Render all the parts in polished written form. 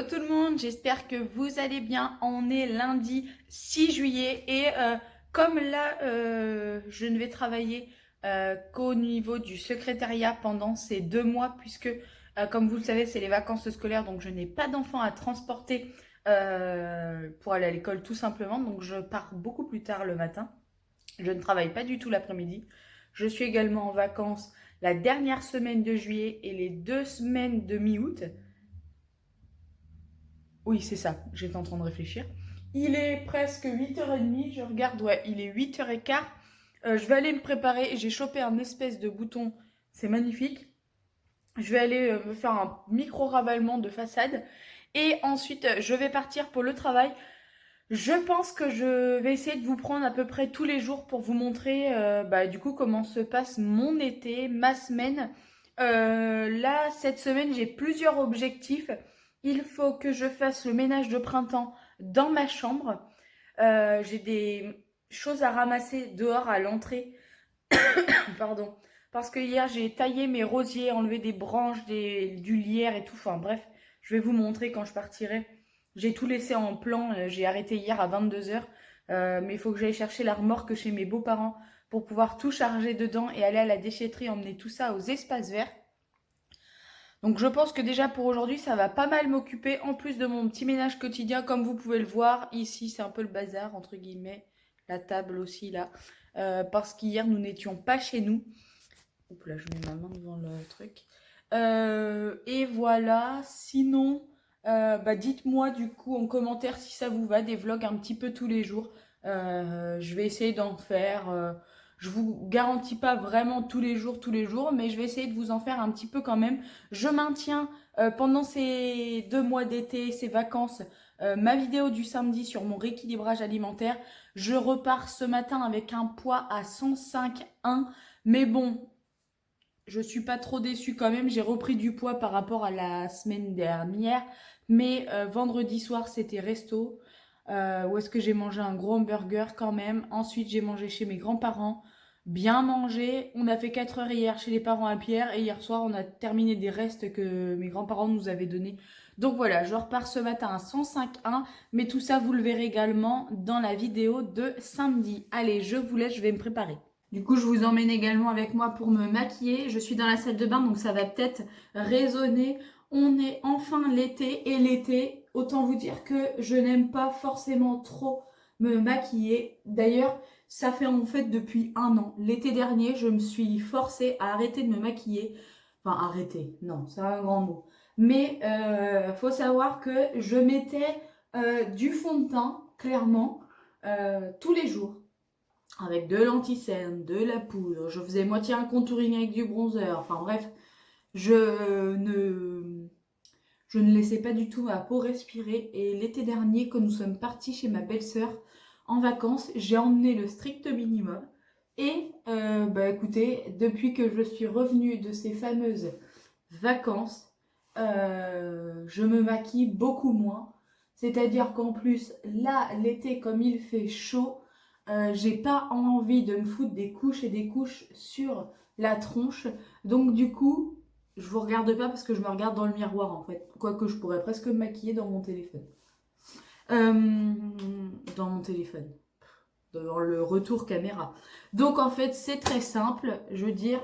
Hello tout le monde, j'espère que vous allez bien. On est lundi 6 juillet et comme là je ne vais travailler qu'au niveau du secrétariat pendant ces 2 mois puisque comme vous le savez c'est les vacances scolaires donc je n'ai pas d'enfants à transporter pour aller à l'école tout simplement donc je pars beaucoup plus tard le matin. Je ne travaille pas du tout l'après-midi. Je suis également en vacances la dernière semaine de juillet et les 2 semaines de mi-août. Oui, c'est ça, j'étais en train de réfléchir. Il est presque 8h30, je regarde, ouais, il est 8h15. Je vais aller me préparer, j'ai chopé un espèce de bouton, c'est magnifique. Je vais aller me faire un micro-ravalement de façade. Et ensuite, je vais partir pour le travail. Je pense que je vais essayer de vous prendre à peu près tous les jours pour vous montrer du coup comment se passe mon été, ma semaine. Là, cette semaine, j'ai plusieurs objectifs. Il faut que je fasse le ménage de printemps dans ma chambre. J'ai des choses à ramasser dehors à l'entrée. Pardon. Parce que hier, j'ai taillé mes rosiers, enlevé des branches, du lierre et tout. Enfin bref, je vais vous montrer quand je partirai. J'ai tout laissé en plan. J'ai arrêté hier à 22h. Mais il faut que j'aille chercher la remorque chez mes beaux-parents pour pouvoir tout charger dedans et aller à la déchetterie, emmener tout ça aux espaces verts. Donc je pense que déjà pour aujourd'hui, ça va pas mal m'occuper en plus de mon petit ménage quotidien. Comme vous pouvez le voir, ici c'est un peu le bazar, entre guillemets. La table aussi là. Parce qu'hier, nous n'étions pas chez nous. Oups là, je mets ma main devant le truc. Et voilà, sinon, dites-moi du coup en commentaire si ça vous va, des vlogs un petit peu tous les jours. Je vais essayer d'en faire. Je vous garantis pas vraiment tous les jours, mais je vais essayer de vous en faire un petit peu quand même. Je maintiens pendant ces 2 mois d'été, ces vacances, ma vidéo du samedi sur mon rééquilibrage alimentaire. Je repars ce matin avec un poids à 105,1. Mais bon, je suis pas trop déçue quand même. J'ai repris du poids par rapport à la semaine dernière. Mais vendredi soir, c'était resto. Où est-ce que j'ai mangé un gros hamburger quand même. Ensuite, j'ai mangé chez mes grands-parents. Bien mangé. On a fait 4 heures hier chez les parents à Pierre. Et hier soir, on a terminé des restes que mes grands-parents nous avaient donnés. Donc voilà, je repars ce matin à 105,1. Mais tout ça, vous le verrez également dans la vidéo de samedi. Allez, je vous laisse, je vais me préparer. Du coup, je vous emmène également avec moi pour me maquiller. Je suis dans la salle de bain, donc ça va peut-être résonner. On est enfin l'été, et l'été, autant vous dire que je n'aime pas forcément trop me maquiller. D'ailleurs, ça fait en fait depuis un an. L'été dernier, je me suis forcée à arrêter de me maquiller. Enfin, arrêter, non, c'est un grand mot. Mais faut savoir que je mettais du fond de teint, clairement, tous les jours avec de l'anti-cerne, de la poudre. Je faisais moitié un contouring avec du bronzer. Enfin bref, je ne, je ne laissais pas du tout ma peau respirer. Et l'été dernier, quand nous sommes partis chez ma belle-sœur en vacances, j'ai emmené le strict minimum. Et écoutez, depuis que je suis revenue de ces fameuses vacances, je me maquille beaucoup moins. C'est-à-dire qu'en plus, là, l'été, comme il fait chaud, j'ai pas envie de me foutre des couches et des couches sur la tronche. Donc du coup, je vous regarde pas parce que je me regarde dans le miroir en fait. Quoique je pourrais presque me maquiller dans mon téléphone. Euh, dans mon téléphone. Dans le retour caméra. Donc en fait, c'est très simple. Je veux dire,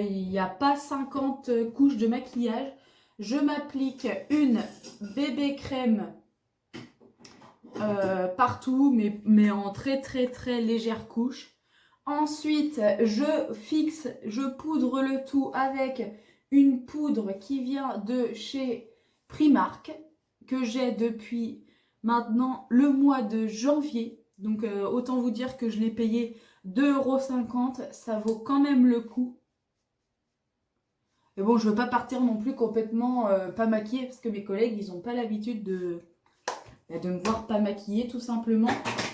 il n'y a pas 50 couches de maquillage. Je m'applique une bébé crème partout, mais en très très très légère couche. Ensuite, je poudre le tout avec une poudre qui vient de chez Primark, que j'ai depuis maintenant le mois de janvier. Donc autant vous dire que je l'ai payé 2,50 €, ça vaut quand même le coup. Mais bon, je veux pas partir non plus complètement pas maquillée, parce que mes collègues, ils n'ont pas l'habitude de me voir pas maquillée tout simplement.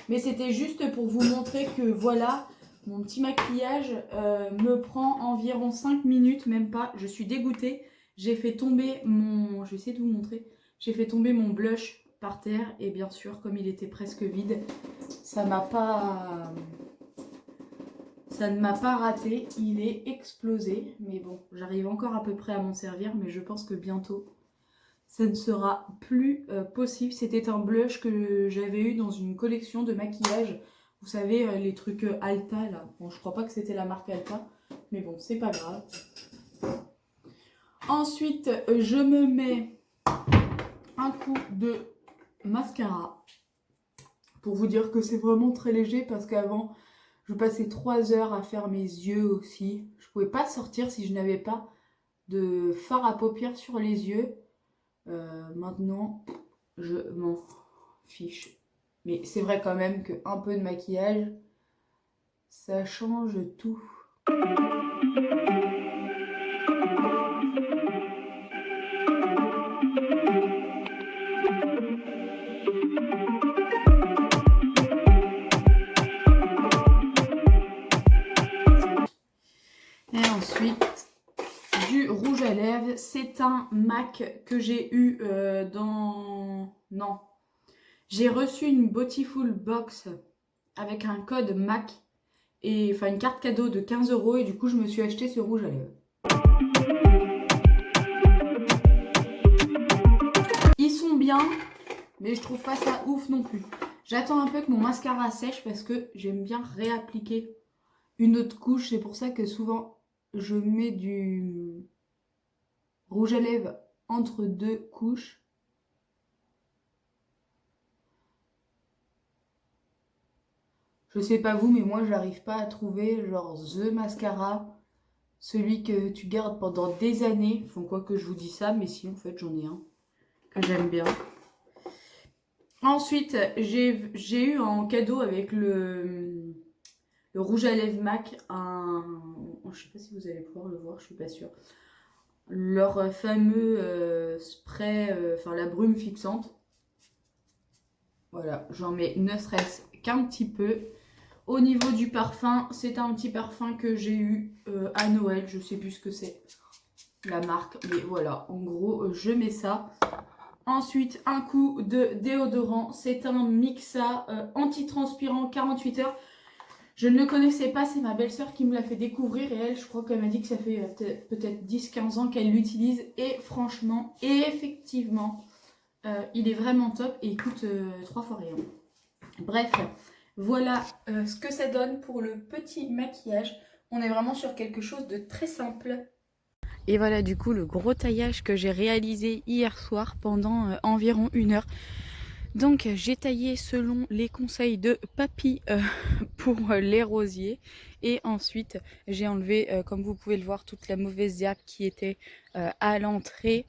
Mais c'était juste pour vous montrer que voilà, mon petit maquillage me prend environ 5 minutes, même pas. Je suis dégoûtée. J'ai fait tomber mon... Je vais essayer de vous montrer. J'ai fait tomber mon blush par terre. Et bien sûr, comme il était presque vide, ça m'a pas... Ça ne m'a pas raté. Il est explosé. Mais bon, j'arrive encore à peu près à m'en servir. Mais je pense que bientôt, ça ne sera plus possible. C'était un blush que j'avais eu dans une collection de maquillage. Vous savez, les trucs Alta là. Bon, je crois pas que c'était la marque Alta, mais bon, c'est pas grave. Ensuite, je me mets un coup de mascara pour vous dire que c'est vraiment très léger parce qu'avant, je passais 3 heures à faire mes yeux aussi. Je pouvais pas sortir si je n'avais pas de fard à paupières sur les yeux. Maintenant, je m'en fiche. Mais c'est vrai quand même qu'un peu de maquillage, ça change tout. Et ensuite, du rouge à lèvres. C'est un MAC que j'ai eu dans... Non. J'ai reçu une Beautiful Box avec un code MAC. Et enfin une carte cadeau de 15 € et du coup je me suis acheté ce rouge à lèvres. Ils sont bien, mais je trouve pas ça ouf non plus. J'attends un peu que mon mascara sèche parce que j'aime bien réappliquer une autre couche. C'est pour ça que souvent je mets du rouge à lèvres entre 2 couches. Je sais pas vous, mais moi j'arrive pas à trouver genre the mascara, celui que tu gardes pendant des années. Enfin quoi que je vous dis ça, mais si en fait j'en ai un que j'aime bien. Ensuite j'ai eu en cadeau avec le rouge à lèvres MAC je sais pas si vous allez pouvoir le voir, je suis pas sûre. Leur fameux spray, enfin la brume fixante. Voilà, j'en mets ne serait-ce qu'un petit peu. Au niveau du parfum, c'est un petit parfum que j'ai eu à Noël. Je sais plus ce que c'est, la marque. Mais voilà, en gros, je mets ça. Ensuite, un coup de déodorant. C'est un Mixa anti-transpirant 48 heures. Je ne le connaissais pas, c'est ma belle-sœur qui me l'a fait découvrir. Et elle, je crois qu'elle m'a dit que ça fait peut-être 10-15 ans qu'elle l'utilise. Et franchement, et effectivement, il est vraiment top et il coûte 3 fois rien. Bref. Voilà ce que ça donne pour le petit maquillage. On est vraiment sur quelque chose de très simple. Et voilà du coup le gros taillage que j'ai réalisé hier soir pendant environ 1 heure. Donc j'ai taillé selon les conseils de papy pour les rosiers. Et ensuite j'ai enlevé, comme vous pouvez le voir, toute la mauvaise herbe qui était à l'entrée.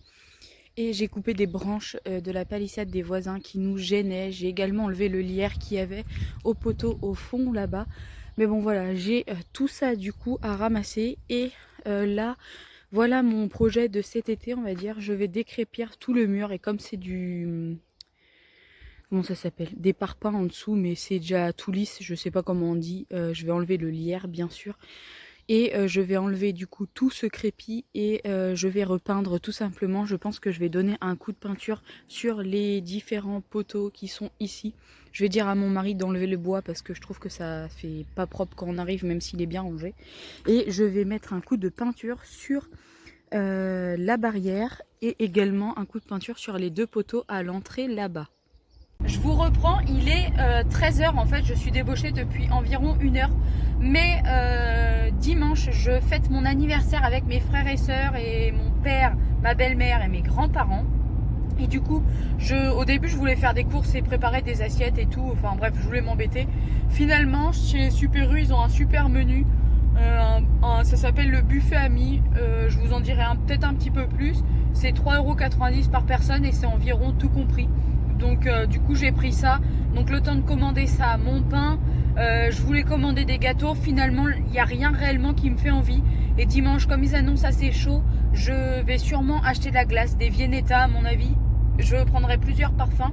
Et j'ai coupé des branches de la palissade des voisins qui nous gênaient. J'ai également enlevé le lierre qu'il y avait au poteau au fond là-bas. Mais bon voilà, j'ai tout ça du coup à ramasser. Et là, voilà mon projet de cet été, on va dire. Je vais décrépir tout le mur. Et comme c'est du... Comment ça s'appelle? Des parpaings en dessous, mais c'est déjà tout lisse. Je sais pas comment on dit. Je vais enlever le lierre, bien sûr. Et je vais enlever du coup tout ce crépi et je vais repeindre tout simplement. Je pense que je vais donner un coup de peinture sur les différents poteaux qui sont ici. Je vais dire à mon mari d'enlever le bois parce que je trouve que ça fait pas propre quand on arrive, même s'il est bien rangé. Et je vais mettre un coup de peinture sur la barrière et également un coup de peinture sur les 2 poteaux à l'entrée là-bas. Je vous reprends, il est 13 h en fait, je suis débauchée depuis environ 1 heure. Mais dimanche, je fête mon anniversaire avec mes frères et sœurs et mon père, ma belle-mère et mes grands-parents. Et du coup, au début, je voulais faire des courses et préparer des assiettes et tout. Enfin bref, je voulais m'embêter. Finalement, chez Super U, ils ont un super menu. Ça s'appelle le buffet ami. Je vous en dirai peut-être un petit peu plus. C'est 3,90 € par personne et c'est environ tout compris. Donc du coup j'ai pris ça. Donc le temps de commander ça, mon pain, je voulais commander des gâteaux. Finalement il n'y a rien réellement qui me fait envie. Et dimanche, comme ils annoncent assez chaud, je vais sûrement acheter de la glace, des Viennetta à mon avis. Je prendrai plusieurs parfums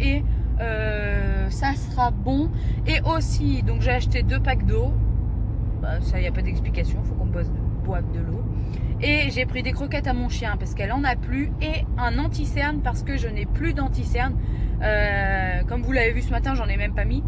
et ça sera bon. Et aussi, donc j'ai acheté 2 packs d'eau. Bah, ça, il n'y a pas d'explication, il faut qu'on boive de l'eau. Et j'ai pris des croquettes à mon chien parce qu'elle en a plus. Et un anti-cerne parce que je n'ai plus d'anti-cerne. Comme vous l'avez vu ce matin, j'en ai même pas mis.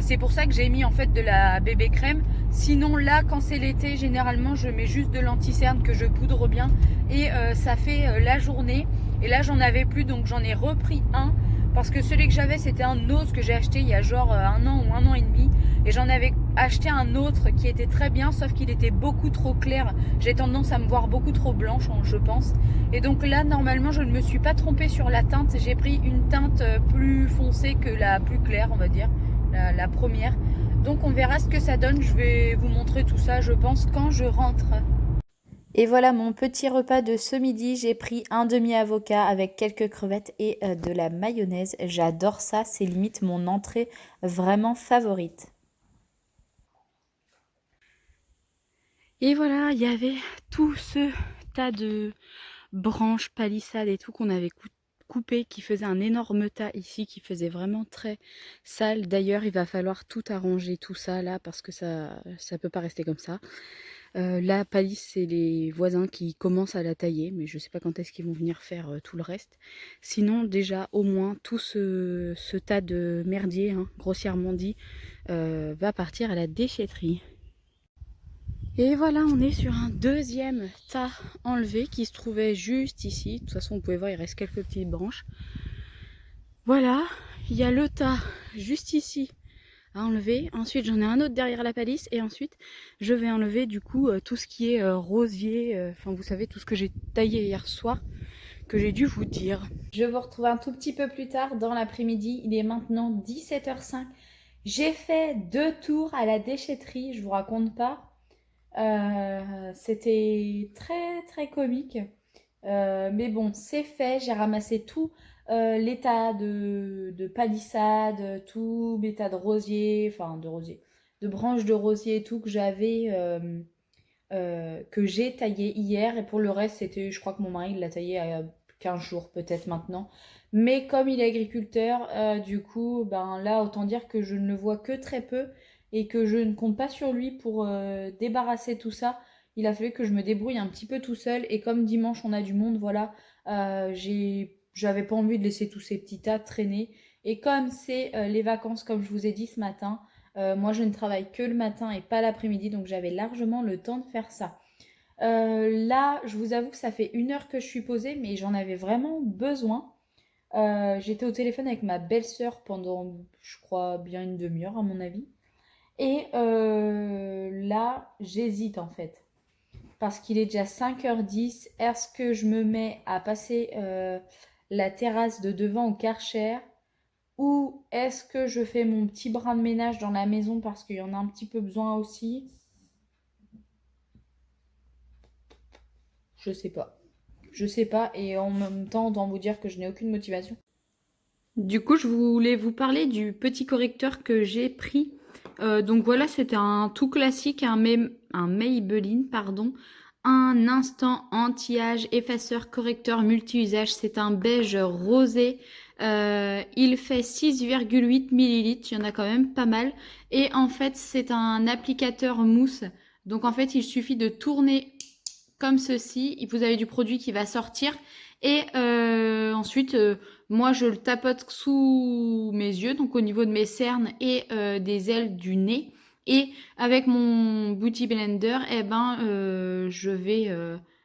C'est pour ça que j'ai mis en fait de la bébé crème. Sinon là, quand c'est l'été, généralement je mets juste de l'anti-cerne que je poudre bien. Et ça fait la journée. Et là j'en avais plus, donc j'en ai repris un. Parce que celui que j'avais, c'était un autre que j'ai acheté il y a genre 1 an ou 1 an et demi. Et j'en avais acheté un autre qui était très bien, sauf qu'il était beaucoup trop clair. J'ai tendance à me voir beaucoup trop blanche, je pense. Et donc là, normalement, je ne me suis pas trompée sur la teinte. J'ai pris une teinte plus foncée que la plus claire, on va dire, la première. Donc on verra ce que ça donne. Je vais vous montrer tout ça, je pense, quand je rentre. Et voilà mon petit repas de ce midi. J'ai pris un demi-avocat avec quelques crevettes et de la mayonnaise. J'adore ça, c'est limite mon entrée vraiment favorite. Et voilà, il y avait tout ce tas de branches, palissades et tout qu'on avait coupé, qui faisait un énorme tas ici, qui faisait vraiment très sale. D'ailleurs, il va falloir tout arranger, tout ça là, parce que ça peut pas rester comme ça. La palisse, c'est les voisins qui commencent à la tailler, mais je sais pas quand est-ce qu'ils vont venir faire tout le reste. Sinon, déjà, au moins, tout ce tas de merdier, hein, grossièrement dit, va partir à la déchetterie. Et voilà, on est sur un deuxième tas enlevé qui se trouvait juste ici. De toute façon, vous pouvez voir, il reste quelques petites branches. Voilà, il y a le tas juste ici à enlever. Ensuite, j'en ai un autre derrière la palisse. Et ensuite, je vais enlever du coup tout ce qui est rosier. Enfin, vous savez, tout ce que j'ai taillé hier soir, que j'ai dû vous dire. Je vous retrouve un tout petit peu plus tard dans l'après-midi. Il est maintenant 17h05. J'ai fait 2 tours à la déchetterie, je vous raconte pas. C'était très très comique. Mais bon, c'est fait. J'ai ramassé tout les tas de palissades, tout mes tas de rosiers, enfin de rosiers, de branches de rosier et tout que j'avais, que j'ai taillé hier. Et pour le reste, c'était, je crois que mon mari l'a taillé à 15 jours peut-être maintenant. Mais comme il est agriculteur, du coup, ben là, autant dire que je ne le vois que très peu et que je ne compte pas sur lui pour débarrasser tout ça. Il a fallu que je me débrouille un petit peu tout seul. Et comme dimanche, on a du monde, voilà, j'avais pas envie de laisser tous ces petits tas traîner. Et comme c'est les vacances, comme je vous ai dit ce matin, moi je ne travaille que le matin et pas l'après-midi, donc j'avais largement le temps de faire ça. Là, je vous avoue que ça fait 1 heure que je suis posée, mais j'en avais vraiment besoin. J'étais au téléphone avec ma belle-sœur pendant, je crois, bien une demi-heure à mon avis. Et là, j'hésite en fait. Parce qu'il est déjà 5h10. Est-ce que je me mets à passer la terrasse de devant au Karcher? Ou est-ce que je fais mon petit brin de ménage dans la maison parce qu'il y en a un petit peu besoin aussi? Je sais pas. Je sais pas. Et en même temps, autant vous dire que je n'ai aucune motivation. Du coup, je voulais vous parler du petit correcteur que j'ai pris. Donc voilà, c'était un tout classique, un Maybelline, pardon. Un instant anti-âge, effaceur, correcteur multi-usage. C'est un beige rosé. Il fait 6,8 millilitres. Il y en a quand même pas mal. Et en fait, c'est un applicateur mousse. Donc en fait, il suffit de tourner comme ceci. Et vous avez du produit qui va sortir. Et ensuite, moi, je le tapote sous mes yeux, donc au niveau de mes cernes et des ailes du nez. Et avec mon Beauty Blender, eh ben, je vais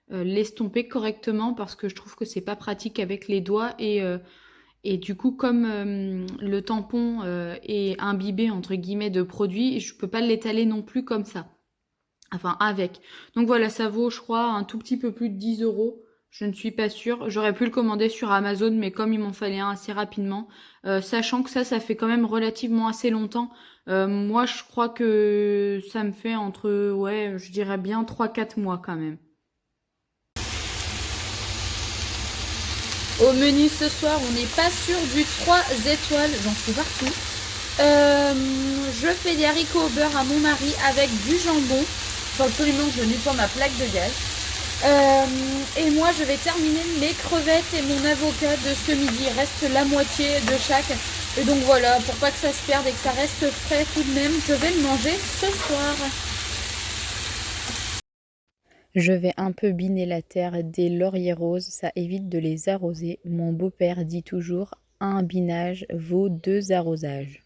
l'estomper correctement parce que je trouve que c'est pas pratique avec les doigts. Et du coup, comme le tampon est imbibé, entre guillemets, de produit, je peux pas l'étaler non plus comme ça. Enfin, avec. Donc voilà, ça vaut, je crois, un tout petit peu plus de 10 euros. Je ne suis pas sûre. J'aurais pu le commander sur Amazon, mais comme il m'en fallait un assez rapidement, sachant que ça fait quand même relativement assez longtemps. Moi, je crois que ça me fait entre, ouais, je dirais bien 3-4 mois quand même. Au menu ce soir, on n'est pas sûr du 3 étoiles, j'en fous partout. Je fais des haricots au beurre à mon mari avec du jambon. Faut absolument que je nettoie ma plaque de gaz. Et moi, je vais terminer mes crevettes et mon avocat de ce midi. Il reste la moitié de chaque. Et donc voilà, pour pas que ça se perde et que ça reste frais tout de même, je vais le manger ce soir. Je vais un peu biner la terre des lauriers roses, ça évite de les arroser. Mon beau-père dit toujours, un binage vaut 2 arrosages.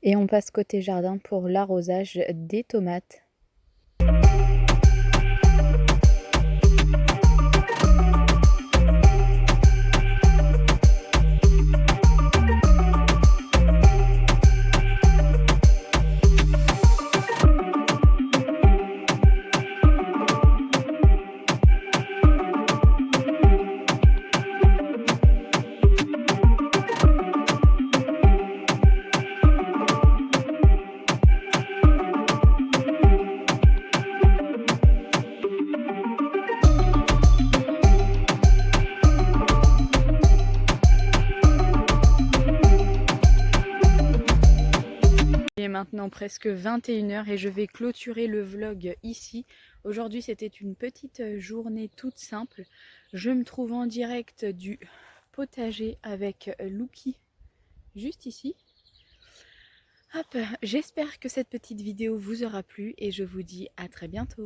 Et on passe côté jardin pour l'arrosage des tomates. Il est maintenant presque 21h et je vais clôturer le vlog ici. Aujourd'hui c'était une petite journée toute simple. Je me trouve en direct du potager avec Lucky juste ici. Hop, j'espère que cette petite vidéo vous aura plu et je vous dis à très bientôt.